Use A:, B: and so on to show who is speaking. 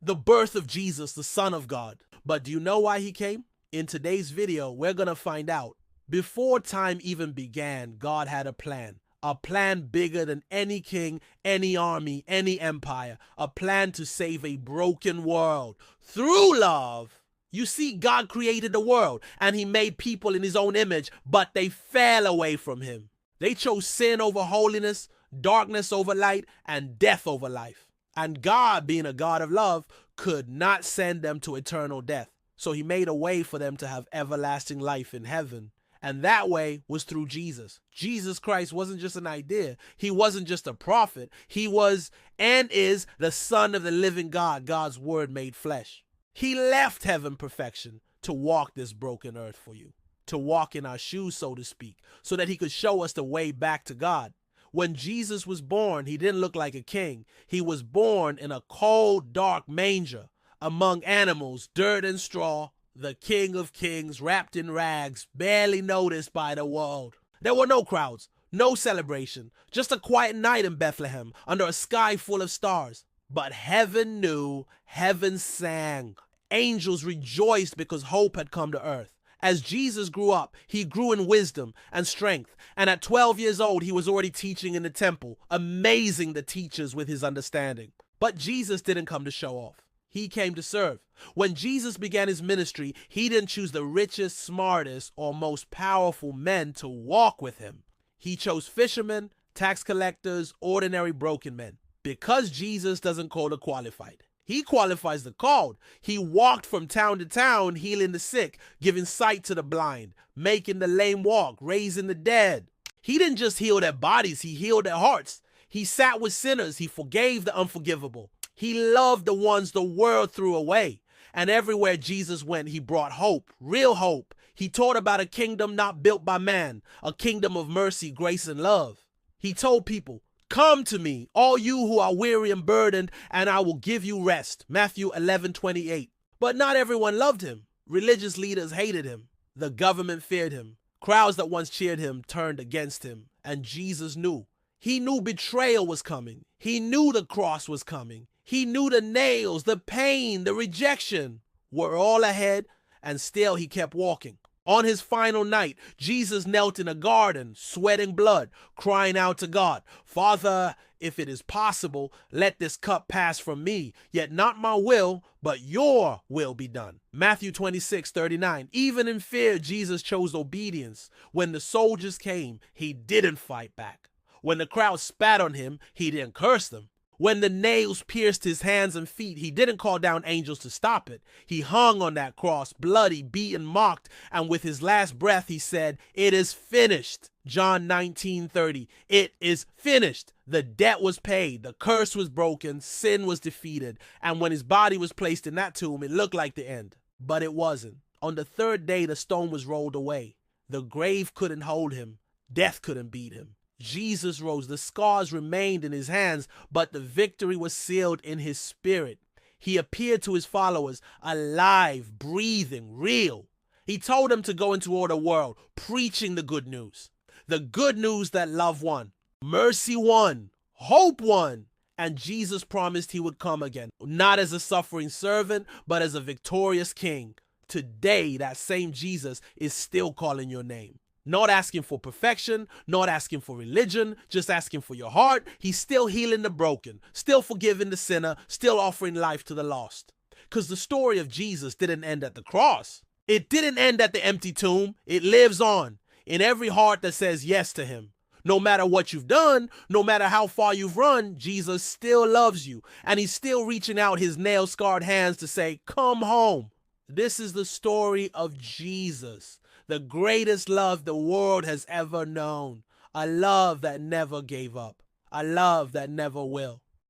A: the birth of Jesus, the Son of God. But do you know why he came? In today's video, we're going to find out. Before time even began, God had a plan bigger than any king, any army, any empire, a plan to save a broken world through love. You see, God created the world and he made people in his own image, but they fell away from him. They chose sin over holiness, darkness over light, and death over life. And God, being a God of love, could not send them to eternal death. So he made a way for them to have everlasting life in heaven. And that way was through Jesus. Jesus Christ wasn't just an idea. He wasn't just a prophet. He was and is the Son of the living God, God's word made flesh. He left heaven perfection to walk this broken earth for you, to walk in our shoes, so to speak, so that he could show us the way back to God. When Jesus was born, he didn't look like a king. He was born in a cold, dark manger among animals, dirt and straw, the King of Kings wrapped in rags, barely noticed by the world. There were no crowds, no celebration, just a quiet night in Bethlehem under a sky full of stars. But heaven knew, heaven sang. Angels rejoiced because hope had come to earth. As Jesus grew up, he grew in wisdom and strength, and at 12 years old, he was already teaching in the temple, amazing the teachers with his understanding. But Jesus didn't come to show off. He came to serve. When Jesus began his ministry, he didn't choose the richest, smartest, or most powerful men to walk with him. He chose fishermen, tax collectors, ordinary broken men. Because Jesus doesn't call the qualified, he qualifies the called. He walked from town to town, healing the sick, giving sight to the blind, making the lame walk, raising the dead. He didn't just heal their bodies, he healed their hearts. He sat with sinners, he forgave the unforgivable. He loved the ones the world threw away. And everywhere Jesus went, he brought hope, real hope. He taught about a kingdom not built by man, a kingdom of mercy, grace, and love. He told people, "Come to me, all you who are weary and burdened, and I will give you rest." Matthew 11:28. But not everyone loved him. Religious leaders hated him. The government feared him. Crowds that once cheered him turned against him. And Jesus knew. He knew betrayal was coming. He knew the cross was coming. He knew the nails, the pain, the rejection were all ahead, and still he kept walking. On his final night, Jesus knelt in a garden, sweating blood, crying out to God, "Father, if it is possible, let this cup pass from me, yet not my will, but your will be done." Matthew 26:39. Even in fear, Jesus chose obedience. When the soldiers came, he didn't fight back. When the crowd spat on him, he didn't curse them. When the nails pierced his hands and feet, he didn't call down angels to stop it. He hung on that cross, bloody, beaten, mocked, and with his last breath, he said, "It is finished." John 19:30. It is finished. The debt was paid. The curse was broken. Sin was defeated. And when his body was placed in that tomb, it looked like the end. But it wasn't. On the third day, the stone was rolled away. The grave couldn't hold him. Death couldn't beat him. Jesus rose. The scars remained in his hands, but the victory was sealed in his spirit. He appeared to his followers, alive, breathing, real. He told them to go into all the world, preaching the good news. The good news that love won, mercy won, hope won. And Jesus promised he would come again, not as a suffering servant, but as a victorious king. Today, that same Jesus is still calling your name. Not asking for perfection, not asking for religion, just asking for your heart. He's still healing the broken, still forgiving the sinner, still offering life to the lost. Because the story of Jesus didn't end at the cross. It didn't end at the empty tomb. It lives on in every heart that says yes to him. No matter what you've done, no matter how far you've run, Jesus still loves you. And he's still reaching out his nail-scarred hands to say, "Come home." This is the story of Jesus. The greatest love the world has ever known. A love that never gave up. A love that never will.